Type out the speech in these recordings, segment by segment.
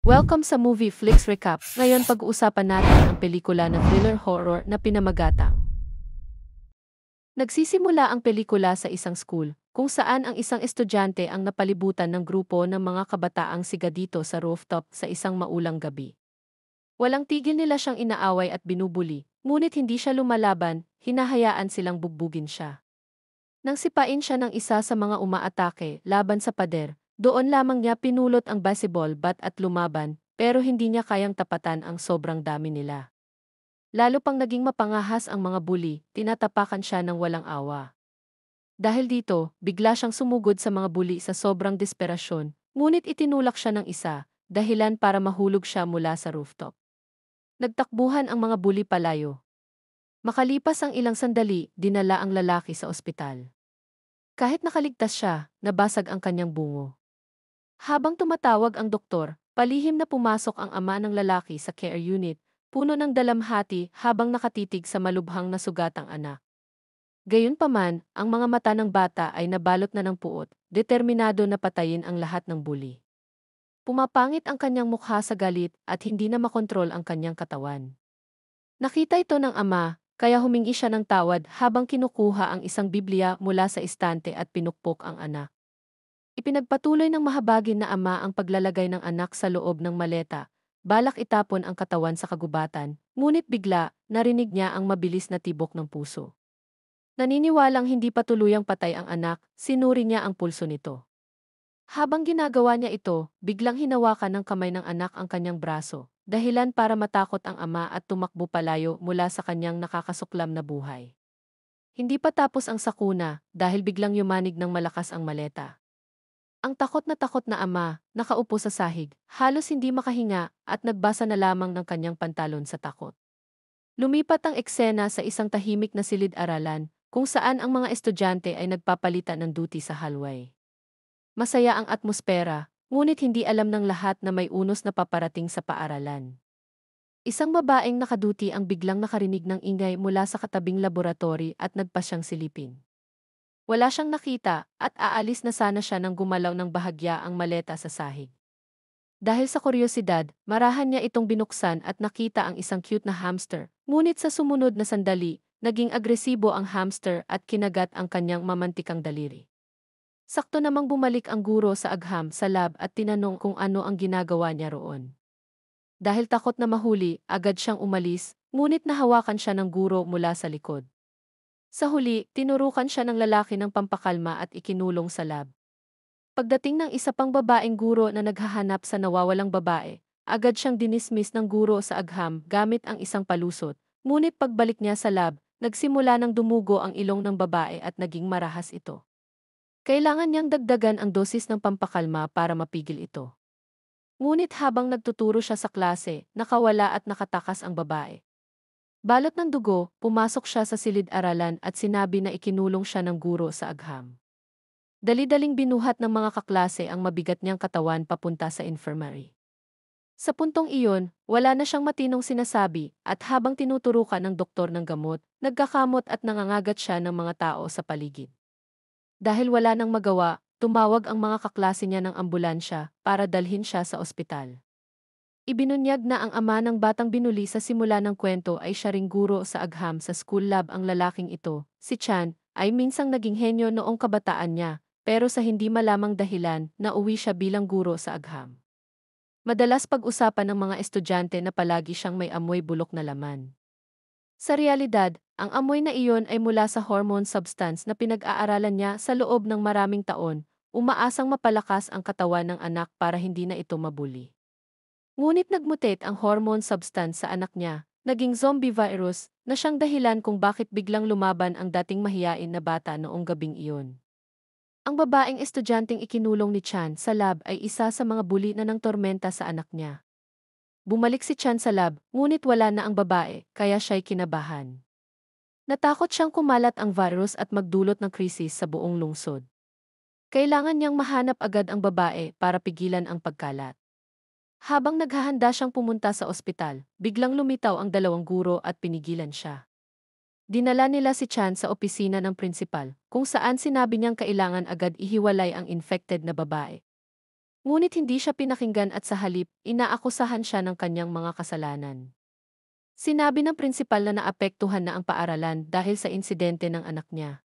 Welcome sa Movie Flix Recap. Ngayon pag-uusapan natin ang pelikula na thriller horror na Pinamagatang. Nagsisimula ang pelikula sa isang school, kung saan ang isang estudyante ang napalibutan ng grupo ng mga kabataang sigadito sa rooftop sa isang maulang gabi. Walang tigil nila siyang inaaway at binubuli, ngunit hindi siya lumalaban, hinahayaan silang bugbugin siya. Nang sipain siya ng isa sa mga umaatake laban sa pader, doon lamang niya pinulot ang baseball bat at lumaban, pero hindi niya kayang tapatan ang sobrang dami nila. Lalo pang naging mapangahas ang mga bully, tinatapakan siya ng walang awa. Dahil dito, bigla siyang sumugod sa mga bully sa sobrang desperasyon, ngunit itinulak siya ng isa, dahilan para mahulog siya mula sa rooftop. Nagtakbuhan ang mga bully palayo. Makalipas ang ilang sandali, dinala ang lalaki sa ospital. Kahit nakaligtas siya, nabasag ang kanyang bungo. Habang tumatawag ang doktor, palihim na pumasok ang ama ng lalaki sa care unit, puno ng dalamhati habang nakatitig sa malubhang na sugatang anak. Gayunpaman, ang mga mata ng bata ay nabalot na ng puot, determinado na patayin ang lahat ng bully. Pumapangit ang kanyang mukha sa galit at hindi na makontrol ang kanyang katawan. Nakita ito ng ama, kaya humingi siya ng tawad habang kinukuha ang isang Biblia mula sa istante at pinukpok ang anak. Ipinagpatuloy ng mahabagin na ama ang paglalagay ng anak sa loob ng maleta, balak itapon ang katawan sa kagubatan, ngunit bigla, narinig niya ang mabilis na tibok ng puso. Naniniwalang hindi pa tuluyang patay ang anak, sinuri niya ang pulso nito. Habang ginagawa niya ito, biglang hinawakan ng kamay ng anak ang kanyang braso, dahilan para matakot ang ama at tumakbo palayo mula sa kanyang nakakasuklam na buhay. Hindi pa tapos ang sakuna dahil biglang yumanig ng malakas ang maleta. Ang takot na ama, nakaupo sa sahig, halos hindi makahinga at nagbasa na lamang ng kanyang pantalon sa takot. Lumipat ang eksena sa isang tahimik na silid-aralan, kung saan ang mga estudyante ay nagpapalitan ng duty sa hallway. Masaya ang atmosfera, ngunit hindi alam ng lahat na may unos na paparating sa paaralan. Isang babaeng nakaduty ang biglang nakarinig ng ingay mula sa katabing laboratory at nagpa siyang silipin. Wala siyang nakita at aalis na sana siya nang gumalaw ng bahagya ang maleta sa sahig. Dahil sa kuryosidad, marahan niya itong binuksan at nakita ang isang cute na hamster. Ngunit sa sumunod na sandali, naging agresibo ang hamster at kinagat ang kanyang mamantikang daliri. Sakto namang bumalik ang guro sa agham sa lab at tinanong kung ano ang ginagawa niya roon. Dahil takot na mahuli, agad siyang umalis, ngunit nahawakan siya ng guro mula sa likod. Sa huli, tinurukan siya ng lalaki ng pampakalma at ikinulong sa lab. Pagdating ng isa pang babaeng guro na naghahanap sa nawawalang babae, agad siyang dinismiss ng guro sa agham gamit ang isang palusot, ngunit pagbalik niya sa lab, nagsimula ng dumugo ang ilong ng babae at naging marahas ito. Kailangan niyang dagdagan ang dosis ng pampakalma para mapigil ito. Ngunit habang nagtuturo siya sa klase, nakawala at nakatakas ang babae. Balot ng dugo, pumasok siya sa silid-aralan at sinabi na ikinulong siya ng guro sa agham. Dali-daling binuhat ng mga kaklase ang mabigat niyang katawan papunta sa infirmary. Sa puntong iyon, wala na siyang matinong sinasabi at habang tinuturukan ng doktor ng gamot, nagkakamot at nangangagat siya ng mga tao sa paligid. Dahil wala nang magawa, tumawag ang mga kaklase niya ng ambulansya para dalhin siya sa ospital. Ibinunyag na ang ama ng batang binuli sa simula ng kwento ay siya ring guro sa agham sa school lab. Ang lalaking ito, si Chan, ay minsang naging henyo noong kabataan niya, pero sa hindi malamang dahilan, nauwi siya bilang guro sa agham. Madalas pag-usapan ng mga estudyante na palagi siyang may amoy bulok na laman. Sa realidad, ang amoy na iyon ay mula sa hormone substance na pinag-aaralan niya sa loob ng maraming taon, umaasang mapalakas ang katawan ng anak para hindi na ito mabuli. Ngunit nagmutate ang hormone substance sa anak niya, naging zombie virus, na siyang dahilan kung bakit biglang lumaban ang dating mahiyain na bata noong gabing iyon. Ang babaeng estudyanteng ikinulong ni Chan sa lab ay isa sa mga bully na ng tormenta sa anak niya. Bumalik si Chan sa lab, ngunit wala na ang babae, kaya siya'y kinabahan. Natakot siyang kumalat ang virus at magdulot ng krisis sa buong lungsod. Kailangan niyang mahanap agad ang babae para pigilan ang pagkalat. Habang naghahanda siyang pumunta sa ospital, biglang lumitaw ang dalawang guro at pinigilan siya. Dinala nila si Chan sa opisina ng prinsipal, kung saan sinabi niyang kailangan agad ihiwalay ang infected na babae. Ngunit hindi siya pinakinggan at sa halip, inaakusahan siya ng kanyang mga kasalanan. Sinabi ng prinsipal na naapektuhan na ang paaralan dahil sa insidente ng anak niya.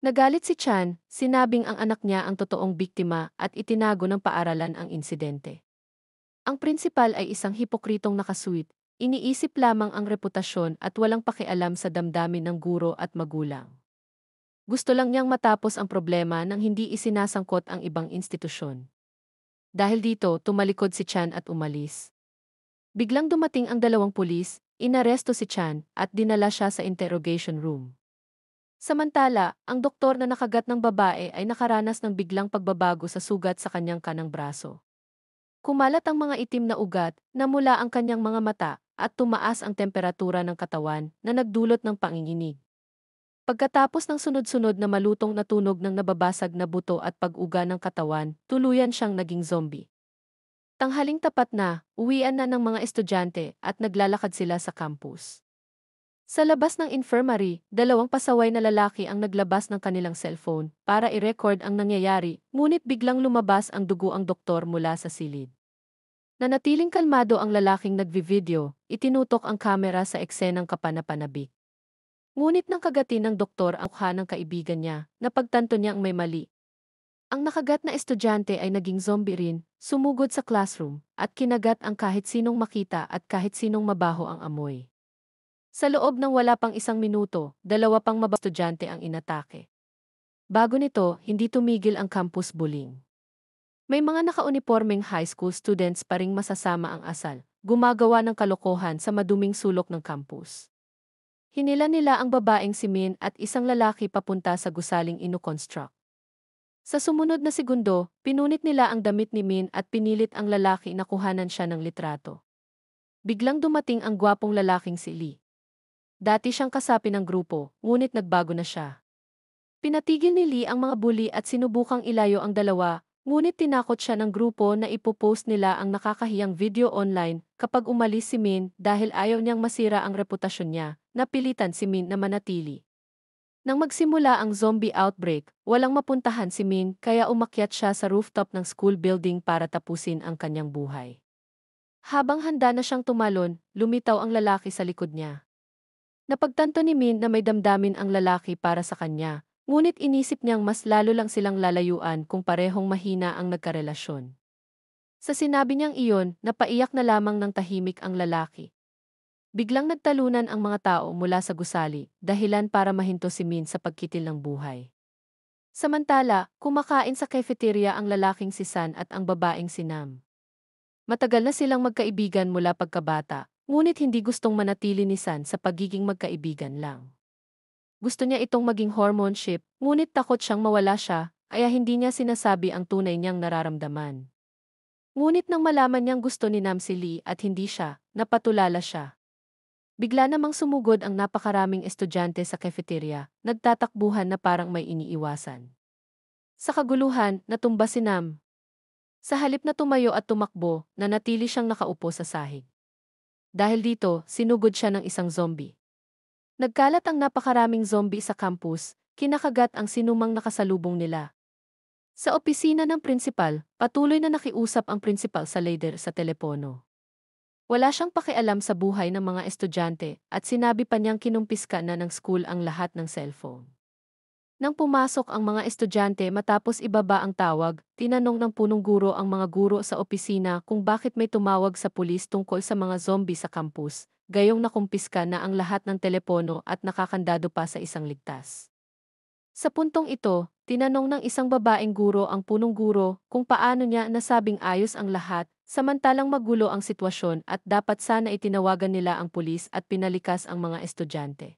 Nagalit si Chan, sinabing ang anak niya ang totoong biktima at itinago ng paaralan ang insidente. Ang prinsipal ay isang hipokritong nakasuwit, iniisip lamang ang reputasyon at walang pakialam sa damdamin ng guro at magulang. Gusto lang niyang matapos ang problema nang hindi isinasangkot ang ibang institusyon. Dahil dito, tumalikod si Chan at umalis. Biglang dumating ang dalawang pulis, inaresto si Chan at dinala siya sa interrogation room. Samantala, ang doktor na nakagat ng babae ay nakaranas ng biglang pagbabago sa sugat sa kanyang kanang braso. Kumalat ang mga itim na ugat, namula ang kanyang mga mata, at tumaas ang temperatura ng katawan na nagdulot ng panginginig. Pagkatapos ng sunod-sunod na malutong na tunog ng nababasag na buto at pag-uga ng katawan, tuluyan siyang naging zombie. Tanghaling tapat na, uwian na ng mga estudyante at naglalakad sila sa campus. Sa labas ng infirmary, dalawang pasaway na lalaki ang naglabas ng kanilang cellphone para i-record ang nangyayari, ngunit biglang lumabas ang dugo ang doktor mula sa silid. Nanatiling kalmado ang lalaking nagvi-video, itinutok ang kamera sa eksenang kapanapanabik. Ngunit nang kagatin ng doktor ang mukha ng kaibigan niya, napagtanto niya ang may mali. Ang nakagat na estudyante ay naging zombie rin, sumugod sa classroom, at kinagat ang kahit sinong makita at kahit sinong mabaho ang amoy. Sa loob ng wala pang isang minuto, dalawa pang estudyante ang inatake. Bago nito, hindi tumigil ang campus bullying. May mga nakaunipormeng high school students pa ring masasama ang asal, gumagawa ng kalokohan sa maduming sulok ng campus. Hinila nila ang babaeng si Min at isang lalaki papunta sa gusaling ino-construct. Sa sumunod na segundo, pinunit nila ang damit ni Min at pinilit ang lalaki na kuhanan siya ng litrato. Biglang dumating ang gwapong lalaking si Lee. Dati siyang kasapi ng grupo, ngunit nagbago na siya. Pinatigil ni Lee ang mga bully at sinubukang ilayo ang dalawa, ngunit tinakot siya ng grupo na ipopost nila ang nakakahiyang video online kapag umalis si Min dahil ayaw niyang masira ang reputasyon niya, napilitan si Min na manatili. Nang magsimula ang zombie outbreak, walang mapuntahan si Min kaya umakyat siya sa rooftop ng school building para tapusin ang kanyang buhay. Habang handa na siyang tumalon, lumitaw ang lalaki sa likod niya. Napagtanto ni Min na may damdamin ang lalaki para sa kanya, ngunit inisip niyang mas lalo lang silang lalayuan kung parehong mahina ang nagkarelasyon. Sa sinabi niyang iyon, napaiyak na lamang ng tahimik ang lalaki. Biglang nagtalunan ang mga tao mula sa gusali, dahilan para mahinto si Min sa pagkitil ng buhay. Samantala, kumakain sa cafeteria ang lalaking si San at ang babaeng si Nam. Matagal na silang magkaibigan mula pagkabata, ngunit hindi gustong manatili ni San sa pagiging magkaibigan lang. Gusto niya itong maging hormoneship, ngunit takot siyang mawala siya, kaya hindi niya sinasabi ang tunay niyang nararamdaman. Ngunit nang malaman niyang gusto ni Nam si Lee at hindi siya, napatulala siya. Bigla namang sumugod ang napakaraming estudyante sa cafeteria, nagtatakbuhan na parang may iniiwasan. Sa kaguluhan, natumba si Nam. Sa halip na tumayo at tumakbo, nanatili siyang nakaupo sa sahig. Dahil dito, sinugod siya ng isang zombie. Nagkalat ang napakaraming zombie sa campus, kinakagat ang sinumang nakasalubong nila. Sa opisina ng prinsipal, patuloy na nakiusap ang prinsipal sa leader sa telepono. Wala siyang pakialam sa buhay ng mga estudyante at sinabi pa niyang kinumpiska na ng school ang lahat ng cellphone. Nang pumasok ang mga estudyante matapos ibaba ang tawag, tinanong ng punong guro ang mga guro sa opisina kung bakit may tumawag sa pulis tungkol sa mga zombie sa campus, gayong nakumpiska na ang lahat ng telepono at nakakandado pa sa isang ligtas. Sa puntong ito, tinanong ng isang babaeng guro ang punong guro kung paano niya nasabing ayos ang lahat, samantalang magulo ang sitwasyon at dapat sana itinawagan nila ang pulis at pinalikas ang mga estudyante.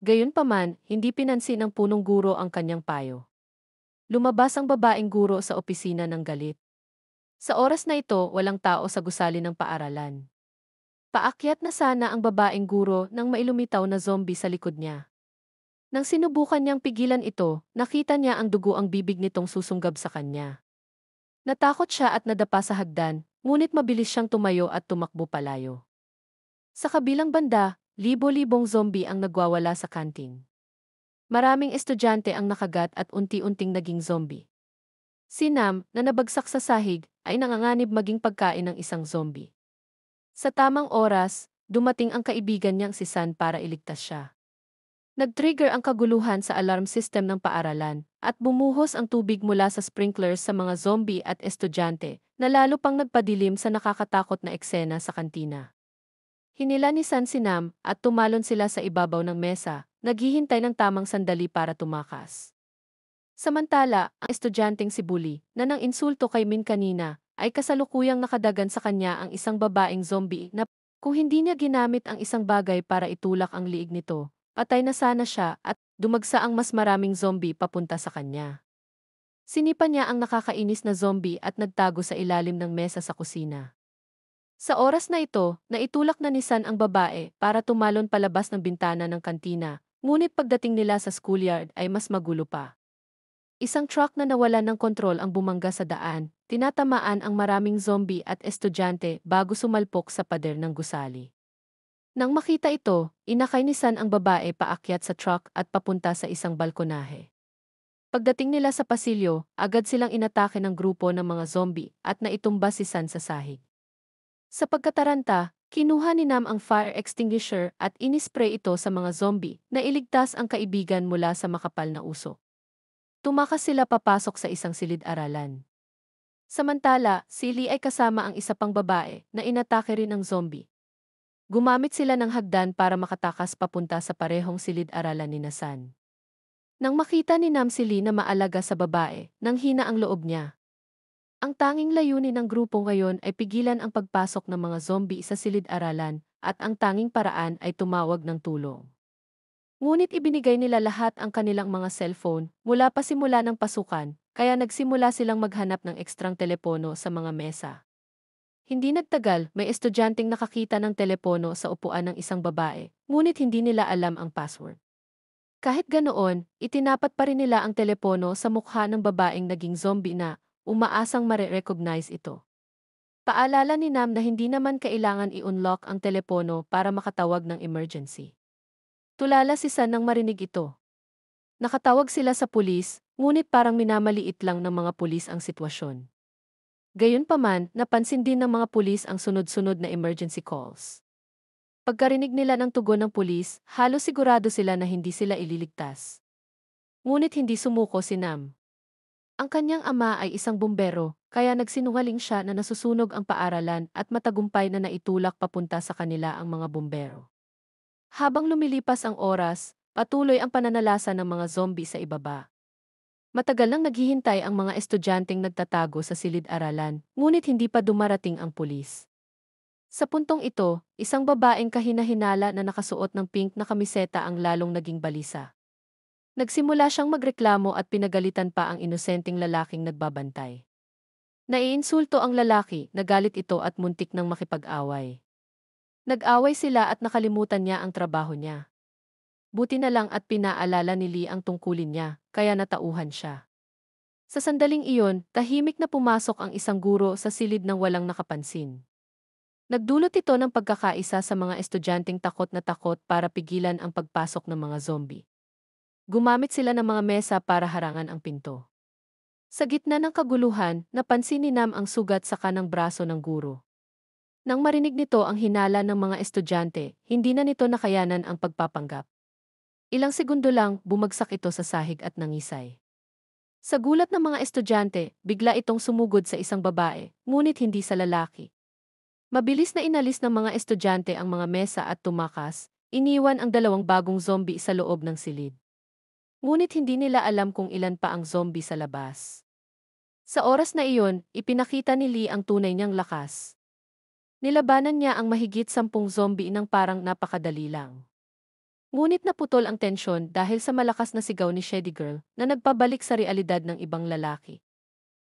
Gayunpaman, hindi pinansin ng punong guro ang kanyang payo. Lumabas ang babaeng guro sa opisina ng galit. Sa oras na ito, walang tao sa gusali ng paaralan. Paakyat na sana ang babaeng guro nang mailumitaw na zombie sa likod niya. Nang sinubukan niyang pigilan ito, nakita niya ang dugo ang bibig nitong susunggab sa kanya. Natakot siya at nadapa sa hagdan, ngunit mabilis siyang tumayo at tumakbo palayo. Sa kabilang banda, libo-libong zombie ang nagwawala sa kantin. Maraming estudyante ang nakagat at unti-unting naging zombie. Si Nam, na nabagsak sa sahig, ay nanganganib maging pagkain ng isang zombie. Sa tamang oras, dumating ang kaibigan niyang si San para iligtas siya. Nag-trigger ang kaguluhan sa alarm system ng paaralan, at bumuhos ang tubig mula sa sprinklers sa mga zombie at estudyante, na lalo pang nagpadilim sa nakakatakot na eksena sa kantina. Hinila ni San si Nam at tumalon sila sa ibabaw ng mesa, naghihintay ng tamang sandali para tumakas. Samantala, ang estudyanteng si Bully, na nang insulto kay Min kanina, ay kasalukuyang nakadagan sa kanya ang isang babaeng zombie na kung hindi niya ginamit ang isang bagay para itulak ang liig nito, patay na sana siya at dumagsa ang mas maraming zombie papunta sa kanya. Sinipa niya ang nakakainis na zombie at nagtago sa ilalim ng mesa sa kusina. Sa oras na ito, naitulak na ni San ang babae para tumalon palabas ng bintana ng kantina, ngunit pagdating nila sa schoolyard ay mas magulo pa. Isang truck na nawalan ng kontrol ang bumangga sa daan, tinatamaan ang maraming zombie at estudyante bago sumalpok sa pader ng gusali. Nang makita ito, inakay ni San ang babae paakyat sa truck at papunta sa isang balkonahe. Pagdating nila sa pasilyo, agad silang inatake ng grupo ng mga zombie at naitumba si San sa sahig. Sa pagkataranta, kinuha ni Nam ang fire extinguisher at inispray ito sa mga zombie na iligtas ang kaibigan mula sa makapal na usok. Tumakas sila papasok sa isang silid-aralan. Samantala, si Lee ay kasama ang isa pang babae na inatake rin ng zombie. Gumamit sila ng hagdan para makatakas papunta sa parehong silid-aralan ni San. Nang makita ni Nam si Lee na maalaga sa babae, nang hina ang loob niya. Ang tanging layunin ng grupo ngayon ay pigilan ang pagpasok ng mga zombie sa silid-aralan at ang tanging paraan ay tumawag ng tulong. Ngunit ibinigay nila lahat ang kanilang mga cellphone mula pa simula ng pasukan, kaya nagsimula silang maghanap ng ekstrang telepono sa mga mesa. Hindi nagtagal, may estudyanteng nakakita ng telepono sa upuan ng isang babae, ngunit hindi nila alam ang password. Kahit ganoon, itinapat pa rin nila ang telepono sa mukha ng babaeng naging zombie na umaasang mare-recognize ito. Paalala ni Nam na hindi naman kailangan i-unlock ang telepono para makatawag ng emergency. Tulala si San nang marinig ito. Nakatawag sila sa pulis, ngunit parang minamaliit lang ng mga pulis ang sitwasyon. Gayunpaman, napansin din ng mga pulis ang sunod-sunod na emergency calls. Pagkarinig nila ng tugon ng pulis, halos sigurado sila na hindi sila ililigtas. Ngunit hindi sumuko si Nam. Ang kanyang ama ay isang bumbero, kaya nagsinungaling siya na nasusunog ang paaralan at matagumpay na naitulak papunta sa kanila ang mga bumbero. Habang lumilipas ang oras, patuloy ang pananalasa ng mga zombie sa ibaba. Matagal nang naghihintay ang mga estudyanteng nagtatago sa silid-aralan, ngunit hindi pa dumarating ang pulis. Sa puntong ito, isang babaeng kahina-hinala na nakasuot ng pink na kamiseta ang lalong naging balisa. Nagsimula siyang magreklamo at pinagalitan pa ang inosenteng lalaking nagbabantay. Naiinsulto ang lalaki, nagalit ito at muntik nang makipag-away. Nag-away sila at nakalimutan niya ang trabaho niya. Buti na lang at pinaalala ni Lee ang tungkulin niya, kaya natauhan siya. Sa sandaling iyon, tahimik na pumasok ang isang guro sa silid ng walang nakapansin. Nagdulot ito ng pagkakaisa sa mga estudyanteng takot na takot para pigilan ang pagpasok ng mga zombie. Gumamit sila ng mga mesa para harangan ang pinto. Sa gitna ng kaguluhan, napansin ni Nam ang sugat sa kanang braso ng guro. Nang marinig nito ang hinala ng mga estudyante, hindi na nito nakayanan ang pagpapanggap. Ilang segundo lang, bumagsak ito sa sahig at nangisay. Sa gulat ng mga estudyante, bigla itong sumugod sa isang babae, ngunit hindi sa lalaki. Mabilis na inalis ng mga estudyante ang mga mesa at tumakas, iniwan ang dalawang bagong zombie sa loob ng silid. Ngunit hindi nila alam kung ilan pa ang zombie sa labas. Sa oras na iyon, ipinakita ni Lee ang tunay niyang lakas. Nilabanan niya ang mahigit 10 zombie nang parang napakadali lang. Ngunit naputol ang tensyon dahil sa malakas na sigaw ni Shady Girl na nagpabalik sa realidad ng ibang lalaki.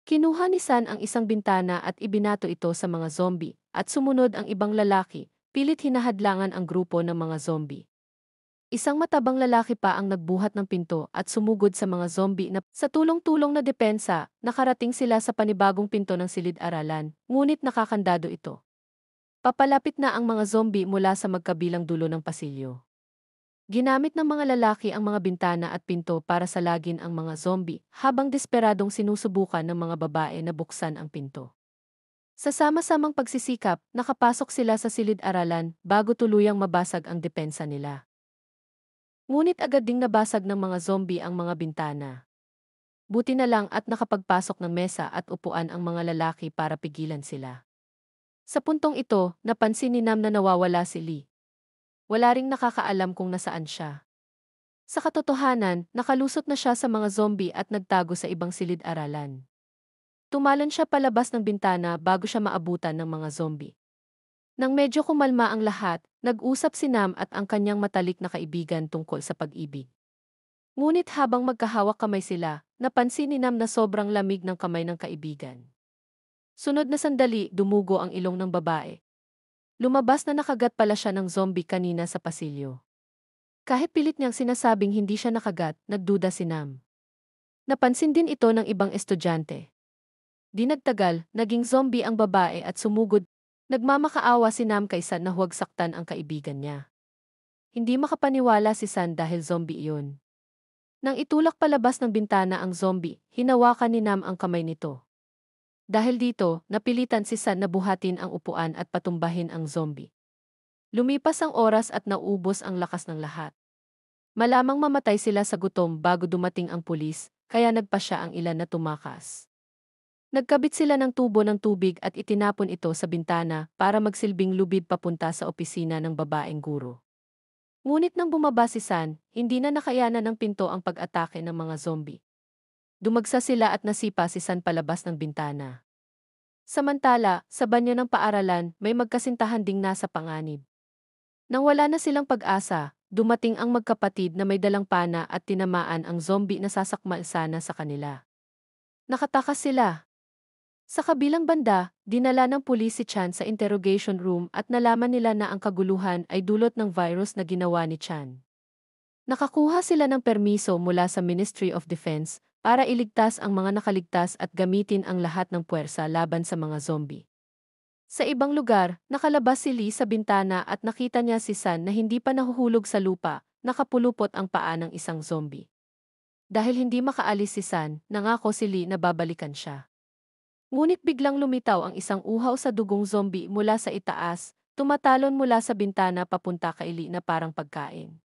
Kinuha ni San ang isang bintana at ibinato ito sa mga zombie at sumunod ang ibang lalaki, pilit hinahadlangan ang grupo ng mga zombie. Isang matabang lalaki pa ang nagbuhat ng pinto at sumugod sa mga zombie na sa tulong-tulong na depensa, nakarating sila sa panibagong pinto ng silid-aralan, ngunit nakakandado ito. Papalapit na ang mga zombie mula sa magkabilang dulo ng pasilyo. Ginamit ng mga lalaki ang mga bintana at pinto para salagin ang mga zombie, habang desperadong sinusubukan ng mga babae na buksan ang pinto. Sa sama-samang pagsisikap, nakapasok sila sa silid-aralan bago tuluyang mabasag ang depensa nila. Ngunit agad ding nabasag ng mga zombie ang mga bintana. Buti na lang at nakapagpasok ng mesa at upuan ang mga lalaki para pigilan sila. Sa puntong ito, napansin ni Nam na nawawala si Lee. Wala ring nakakaalam kung nasaan siya. Sa katotohanan, nakalusot na siya sa mga zombie at nagtago sa ibang silid-aralan. Tumalon siya palabas ng bintana bago siya maabutan ng mga zombie. Nang medyo kumalma ang lahat, nag-usap si Nam at ang kanyang matalik na kaibigan tungkol sa pag-ibig. Ngunit habang magkahawak kamay sila, napansin ni Nam na sobrang lamig ng kamay ng kaibigan. Sunod na sandali, dumugo ang ilong ng babae. Lumabas na nakagat pala siya ng zombie kanina sa pasilyo. Kahit pilit niyang sinasabing hindi siya nakagat, nagduda si Nam. Napansin din ito ng ibang estudyante. Di nagtagal, naging zombie ang babae at sumugod. Nagmamakaawa si Nam kay San na huwag saktan ang kaibigan niya. Hindi makapaniwala si San dahil zombie iyon. Nang itulak palabas ng bintana ang zombie, hinawakan ni Nam ang kamay nito. Dahil dito, napilitan si San na buhatin ang upuan at patumbahin ang zombie. Lumipas ang oras at naubos ang lakas ng lahat. Malamang mamatay sila sa gutom bago dumating ang pulis, kaya nagpasya ang ilan na tumakas. Nagkabit sila ng tubo ng tubig at itinapon ito sa bintana para magsilbing lubid papunta sa opisina ng babaeng guro. Ngunit nang bumaba si San, hindi na nakayanan ng pinto ang pag-atake ng mga zombie. Dumagsa sila at nasipa si San palabas ng bintana. Samantala, sa banyo ng paaralan, may magkasintahan ding nasa panganib. Nang wala na silang pag-asa, dumating ang magkapatid na may dalang pana at tinamaan ang zombie na sasakmal sana sa kanila. Nakatakas sila. Sa kabilang banda, dinala ng pulis si Chan sa interrogation room at nalaman nila na ang kaguluhan ay dulot ng virus na ginawa ni Chan. Nakakuha sila ng permiso mula sa Ministry of Defense para iligtas ang mga nakaligtas at gamitin ang lahat ng puwersa laban sa mga zombie. Sa ibang lugar, nakalabas si Lee sa bintana at nakita niya si San na hindi pa nahuhulog sa lupa, nakapulupot ang paa ng isang zombie. Dahil hindi makaalis si San, nangako si Lee na babalikan siya. Ngunit biglang lumitaw ang isang uhaw sa dugong zombie mula sa itaas, tumatalon mula sa bintana papunta kay Lee na parang pagkain.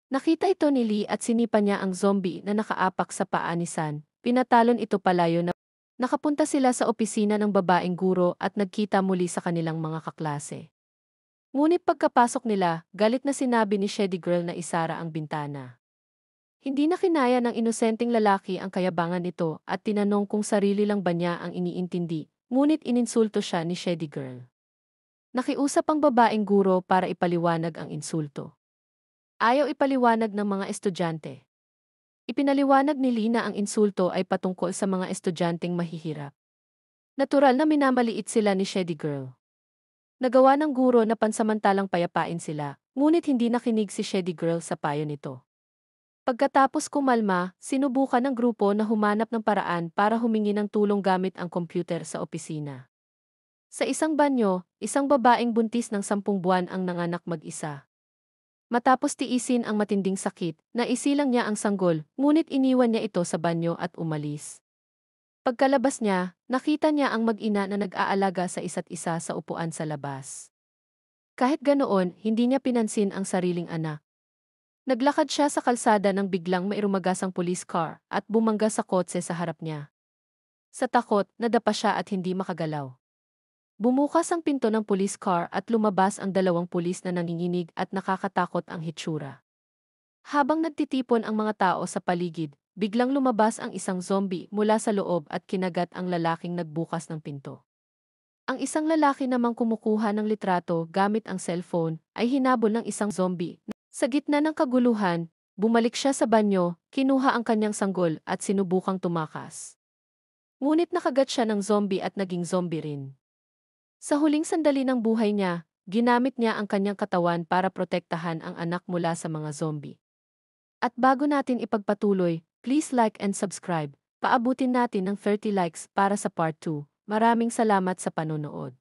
Nakita ito ni Lee at sinipa niya ang zombie na nakaapak sa paa ni San, pinatalon ito palayo na nakapunta sila sa opisina ng babaeng guro at nagkita muli sa kanilang mga kaklase. Ngunit pagkapasok nila, galit na sinabi ni Shady Girl na isara ang bintana. Hindi na kinaya ng inosenteng lalaki ang kayabangan nito at tinanong kung sarili lang ba niya ang iniintindi, ngunit ininsulto siya ni Shady Girl. Nakiusap ang babaeng guro para ipaliwanag ang insulto. Ayaw ipaliwanag ng mga estudyante. Ipinaliwanag ni Lee na ang insulto ay patungkol sa mga estudyanteng mahihirap. Natural na minamaliit sila ni Shady Girl. Nagawa ng guro na pansamantalang payapain sila, ngunit hindi nakinig si Shady Girl sa payo nito. Pagkatapos kumalma, sinubukan ng grupo na humanap ng paraan para humingi ng tulong gamit ang computer sa opisina. Sa isang banyo, isang babaeng buntis ng 10 buwan ang nanganak mag-isa. Matapos tiisin ang matinding sakit, naisilang niya ang sanggol, ngunit iniwan niya ito sa banyo at umalis. Pagkalabas niya, nakita niya ang mag-ina na nag-aalaga sa isa't isa sa upuan sa labas. Kahit ganoon, hindi niya pinansin ang sariling anak. Naglakad siya sa kalsada nang biglang may rumagasang police car at bumangga sa kotse sa harap niya. Sa takot, nadapa siya at hindi makagalaw. Bumukas ang pinto ng police car at lumabas ang 2 pulis na nanginginig at nakakatakot ang hitsura. Habang nagtitipon ang mga tao sa paligid, biglang lumabas ang isang zombie mula sa loob at kinagat ang lalaking nagbukas ng pinto. Ang isang lalaki namang kumukuha ng litrato gamit ang cellphone ay hinabol ng isang zombie. Sa gitna ng kaguluhan, bumalik siya sa banyo, kinuha ang kanyang sanggol at sinubukang tumakas. Ngunit nakagat siya ng zombie at naging zombie rin. Sa huling sandali ng buhay niya, ginamit niya ang kanyang katawan para protektahan ang anak mula sa mga zombie. At bago natin ipagpatuloy, please like and subscribe. Paabutin natin ng 30 likes para sa part 2. Maraming salamat sa panonood.